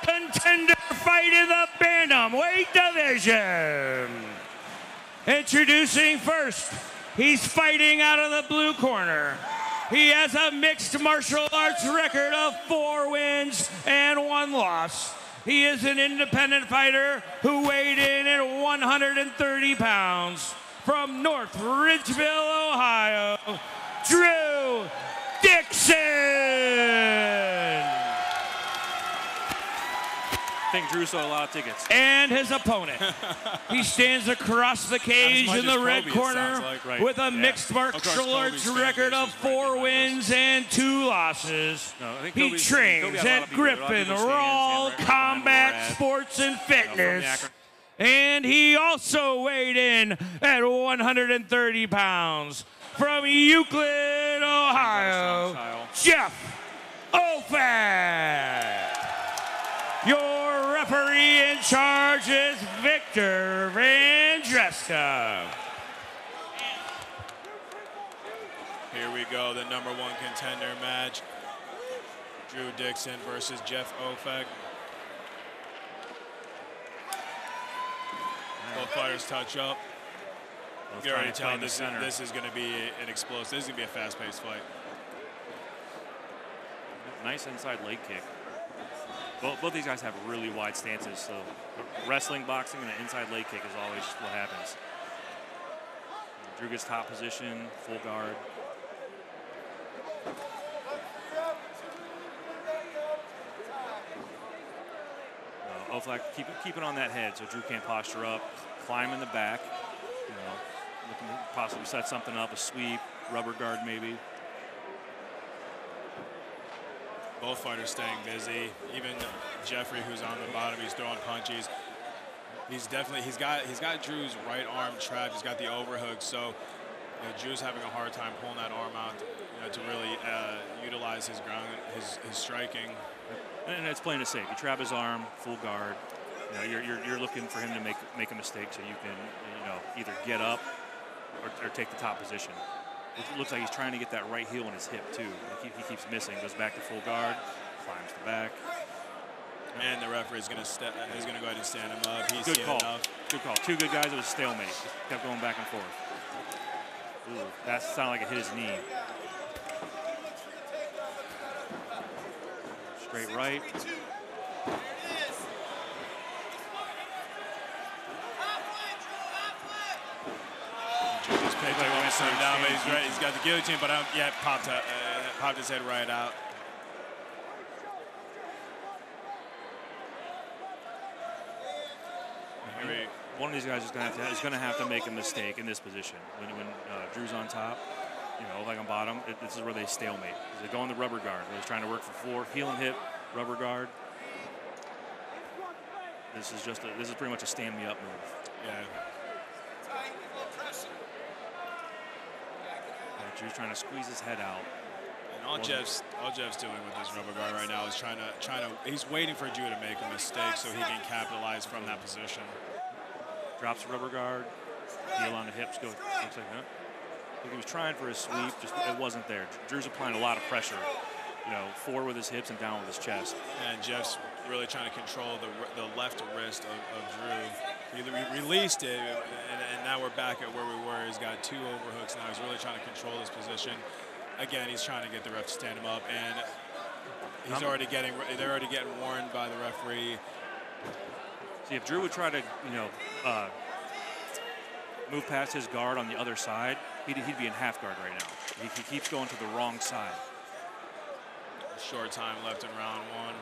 contender fight in the bantamweight division. Introducing first, he's fighting out of the blue corner. He has a mixed martial arts record of 4 wins and 1 loss. He is an independent fighter who weighed in at 130 pounds. From North Ridgeville, Ohio, Drew Dickson. I think Drew sold a lot of tickets. And his opponent. He stands across the cage in the red corner with a mixed martial arts record of 4 wins and 2 losses. He trains at Griffin Raw Combat Sports and Fitness. And he also weighed in at 130 pounds. From Euclid, Ohio, Jeff Offak. Your referee in charge is Victor Vandreska. Here we go, the #1 contender match. Drew Dickson versus Jeff Offak. Both fighters touch up. You can already tell this is going to be an explosive. This is going to be a fast-paced fight. Nice inside leg kick. Both these guys have really wide stances, so wrestling, boxing, and an inside leg kick is always what happens. Drew gets top position, full guard. Offak keep it on that head so Drew can't posture up. Climb in the back, looking to possibly set something up, a sweep, rubber guard maybe. Both fighters staying busy. Even Jeffrey, who's on the bottom, he's throwing punches. He's got Drew's right arm trapped. He's got the overhook, so Drew's having a hard time pulling that arm out to really utilize his ground, his striking. And it's plain to say, you trap his arm, full guard. You're looking for him to make a mistake so you can either get up or take the top position. It looks like he's trying to get that right heel in his hip too. He keeps missing. Goes back to full guard, climbs the back. And the referee is going to go ahead and stand him up. He's good call. Enough. Good call. 2 good guys. It was a stalemate. Just kept going back and forth. Ooh, that sounded like it hit his knee. Straight right. Down, but he's right. He's got the guillotine, but popped his head right out. One of these guys is going to have to make a mistake in this position. When Drew's on top, like on bottom, this is where they stalemate. They go on the rubber guard. They're trying to work for 4, heel and hip, rubber guard. This is pretty much a stand me up move. Yeah. Drew's trying to squeeze his head out. And all Jeff's doing with this rubber guard right now is trying to. He's waiting for Drew to make a mistake so he can capitalize from that position. Drops the rubber guard, heel on the hips. Looks like that. He was trying for his sweep, just it wasn't there. Drew's applying a lot of pressure. 4 with his hips and down with his chest. And Jeff's really trying to control the left wrist of Drew. He released it, and now we're back at where we were. He's got 2 overhooks now. He's really trying to control his position. Again, he's trying to get the ref to stand him up, and they're already getting warned by the referee. See, if Drew would try to, move past his guard on the other side, he'd be in half guard right now. He keeps going to the wrong side. Short time left in round 1.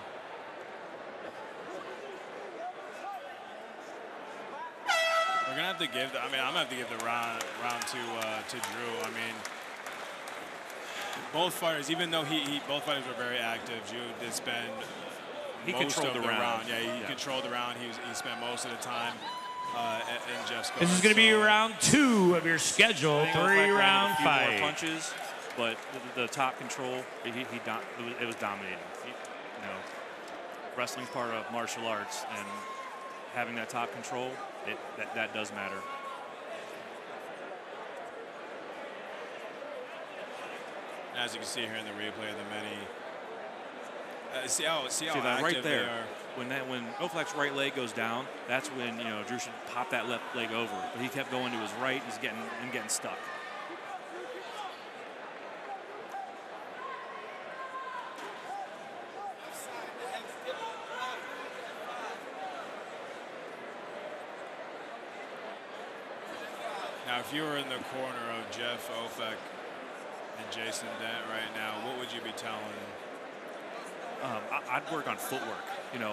We're gonna have to give. I'm gonna have to give the round to Drew. I mean, both fighters, even though both fighters were very active, Drew did spend most of the round. Yeah, he controlled the round. He spent most of the time in Jeff's guard. This is going to be round 2 of your schedule, 3-round fight. More punches, but the top control, it was dominating. Wrestling's part of martial arts, and having that top control, that does matter. As you can see here in the replay of the many See how that right active there. they are. When Offak's right leg goes down, that's when Drew should pop that left leg over. But he kept going to his right. He's getting stuck. Now, if you were in the corner of Jeff Offak and Jason Dent right now, what would you be telling him? I'd work on footwork.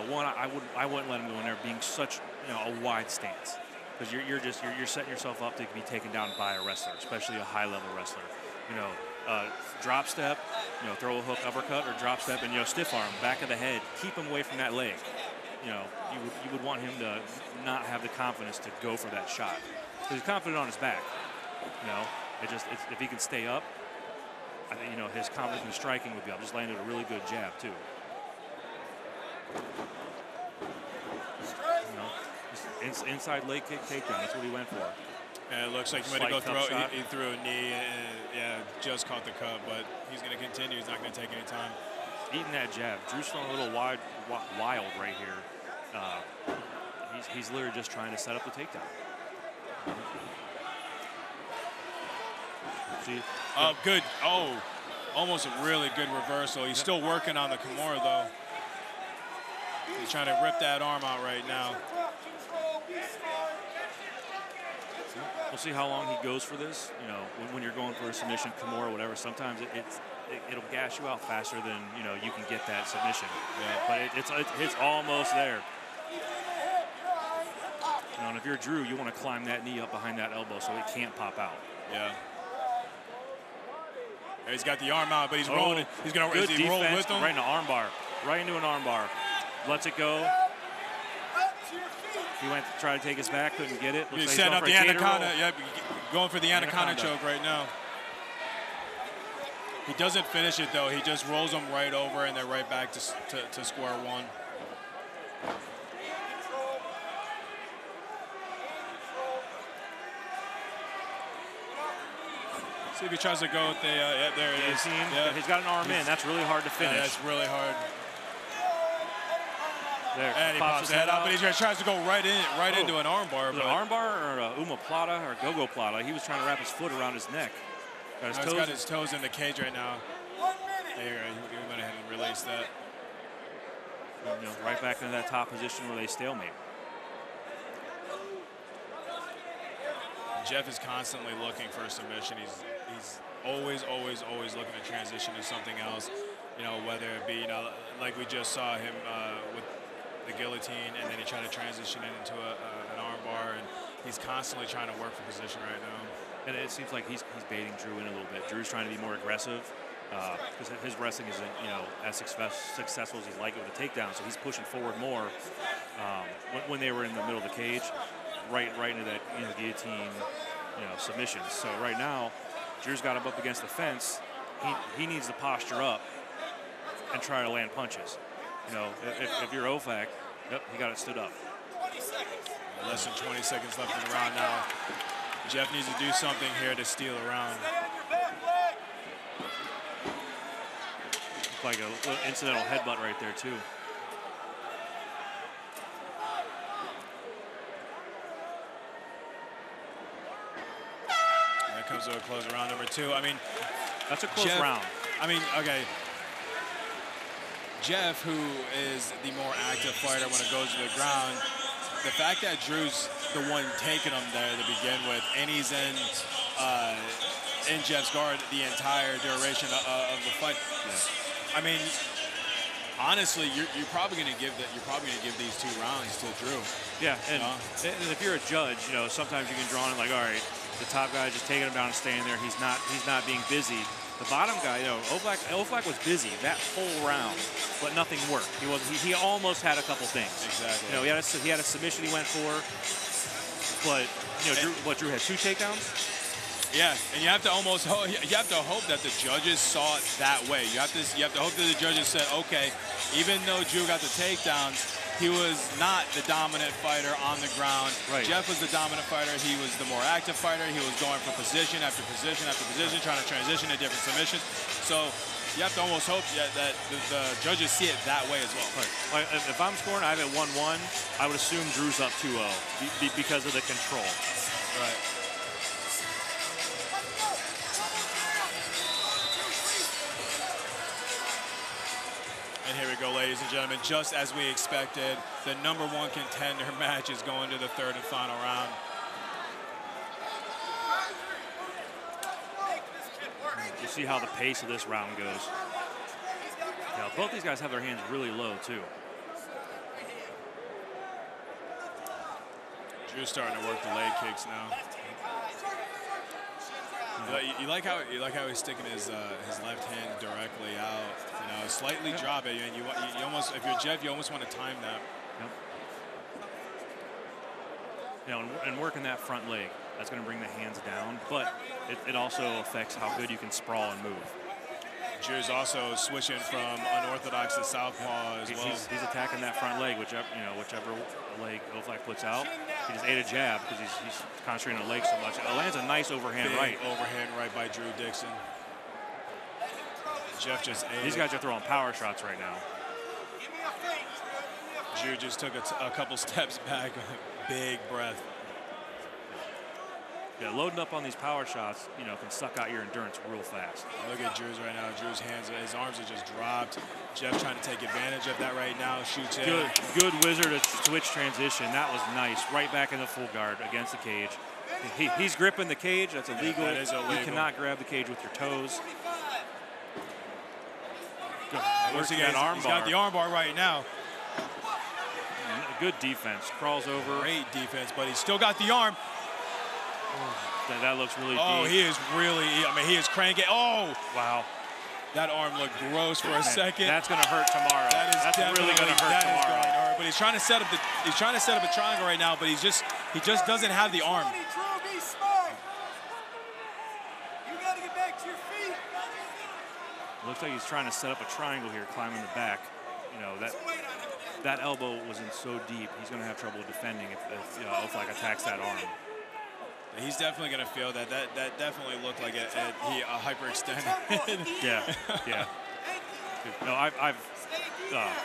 One, I wouldn't let him go in there being such a wide stance, because you're setting yourself up to be taken down by a wrestler, especially a high-level wrestler. Drop step, throw a hook, uppercut, or drop step, and stiff arm, back of the head. Keep him away from that leg. You would want him to not have the confidence to go for that shot. He's confident on his back. If he can stay up, I think his confidence in striking would be up. Just landed a really good jab too. Just inside leg kick takedown. That's what he went for. And it looks like he might have he threw a knee and just caught the cut, but he's going to continue. He's not going to take any time. Eating that jab. Drew's throwing a little wild right here. He's literally just trying to set up the takedown. See? Oh, good. Oh, almost a really good reversal. He's still working on the Kimura, though. He's trying to rip that arm out right now. We'll see how long he goes for this. When you're going for a submission, Kimura, whatever, sometimes it'll gas you out faster than you can get that submission. Yeah. But it's almost there. And if you're Drew, you want to climb that knee up behind that elbow so it can't pop out. Yeah. He's got the arm out, but he's rolling it. He's going to roll with him. Right into arm bar. Right into an arm bar. Lets it go. He went to try to take his back, couldn't get it. He's setting up the anaconda. Yep, going for the anaconda choke right now. He doesn't finish it, though. He just rolls him right over, and they're right back to square one. See if he tries to go with the, there it is. Yeah. He's got an arm in. That's really hard to finish. Yeah, that's really hard. There, and he pops his head out, but he tries to go right into an arm bar. Was it an arm bar or a omoplata or go-go plata? He was trying to wrap his foot around his neck. He's got his toes in the cage right now. There, he went ahead and released that. Right back into that top position where they stalemate. Jeff is constantly looking for a submission. He's always looking to transition to something else. Whether it be like we just saw him with the guillotine, and then he tried to transition it into an arm bar, and he's constantly trying to work for position right now. And it seems like he's baiting Drew in a little bit. Drew's trying to be more aggressive because his wrestling isn't as successful as he'd like it with a takedown. So he's pushing forward more. When they were in the middle of the cage, right into that guillotine submissions. So right now, Drew's got him up against the fence. He needs to posture up and try to land punches. If you're Offak, yep, he got it stood up. Less than 20 seconds left in the round now. Jeff needs to do something here to steal a round. Like a little incidental headbutt right there, too. That comes to a close round number 2. I mean, that's a close round. I mean, okay. Jeff, who is the more active fighter when it goes to the ground, the fact that Drew's the one taking him there to begin with, and he's in Jeff's guard the entire duration of the fight. Yeah. I mean, honestly, you're probably going to give these 2 rounds to Drew. Yeah, and if you're a judge, sometimes you can draw on it like, all right, the top guy just taking him down and staying there. He's not being busy. The bottom guy, Offak was busy that whole round, but nothing worked. He almost had a couple things. Exactly. He had a submission he went for, but Drew had 2 takedowns. Yeah, and you have to hope that the judges saw it that way. You have to hope that the judges said, okay, even though Drew got the takedowns, he was not the dominant fighter on the ground. Right. Jeff was the dominant fighter. He was the more active fighter. He was going for position after position after position, trying to transition to different submissions. So you have to almost hope that the judges see it that way as well. Right. Like, if I'm scoring, I have it 1-1. I would assume Drew's up 2-0 because of the control. Right. And here we go, ladies and gentlemen. Just as we expected, the #1 contender match is going to the third and final round. You see how the pace of this round goes. Now, both these guys have their hands really low, too. Drew's starting to work the leg kicks now. You like how he's sticking his left hand directly out. You know, slightly drop it, and you almost, if you're Jeff, you almost want to time that. Yep. You know, and working that front leg, that's going to bring the hands down, but it also affects how good you can sprawl and move. Drew's also switching from unorthodox to southpaw as well. He's attacking that front leg, whichever leg Offak puts out. He just ate a jab because he's concentrating on the leg so much. It lands a nice overhand right. Overhand right by Drew Dickson. Jeff just ate These guys are throwing power shots right now. Drew just took a couple steps back. Big breath. Yeah, loading up on these power shots, you know, can suck out your endurance real fast. Look at Drew's right now. Drew's hands, his arms are just dropped. Jeff trying to take advantage of that right now. Shoots in. Good wizard of switch transition. That was nice. Right back in the full guard against the cage. He's gripping the cage. That's illegal. That is illegal. You cannot grab the cage with your toes. He's got the arm bar right now. Good defense. Crawls over. Great defense, but he's still got the arm. That looks really deep. Oh, he is really, I mean, he is cranking. Oh! Wow. That arm looked gross for a second. That's going to hurt tomorrow. That's really going to hurt tomorrow. But he's trying to set up a triangle right now, but he just doesn't have the arm. You got to get back to your feet. Looks like he's trying to set up a triangle here, climbing the back. You know, that elbow was in so deep, he's going to have trouble defending if Offak attacks that arm. He's definitely going to feel that. That definitely looked like he hyperextended. yeah. No, I've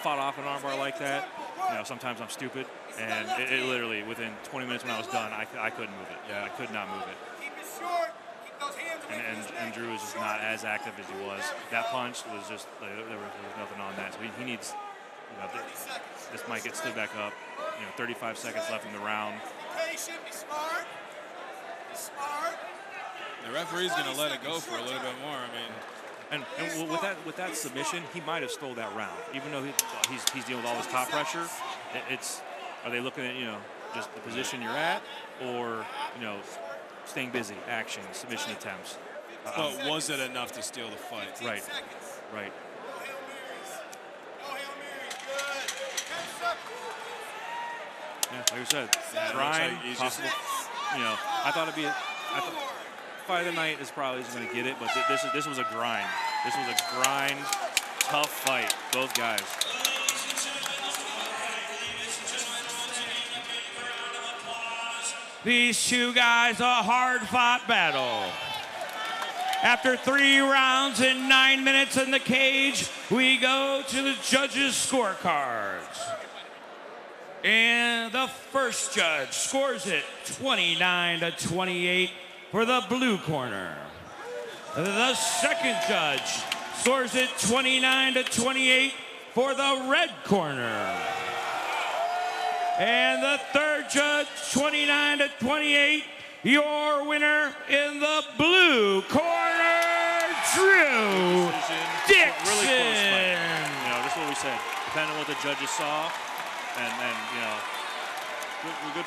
fought off an armbar like that. You know, sometimes I'm stupid, and it literally within 20 minutes when I was done, I couldn't move it. Yeah, I could not move it. Keep it short. Keep those hands away from the And Drew is just not as active as he was. That punch was just there was nothing on that. So he needs. You know, this might get stood back up. You know, 35 seconds left in the round. Be patient. Be smart. Smart. The referee's going to let it go for a little bit more. I mean, and with that submission, he might have stole that round, even though he's dealing with all this top pressure. Are they looking at just the position you're at, or staying busy, action, submission attempts? But was it enough to steal the fight? Right. Yeah, like I said, grind, possible. I thought it'd be fight of the night is probably going to get it, but this was a grind. This was a grind, tough fight, both guys. These two guys, a hard-fought battle. After 3 rounds and 9 minutes in the cage, we go to the judges' scorecards. And the first judge scores it 29-28 for the blue corner. The second judge scores it 29-28 for the red corner. And the third judge, 29-28, your winner in the blue corner, Drew Dickson. Really close fight. That's what we said. Depending on what the judges saw, and good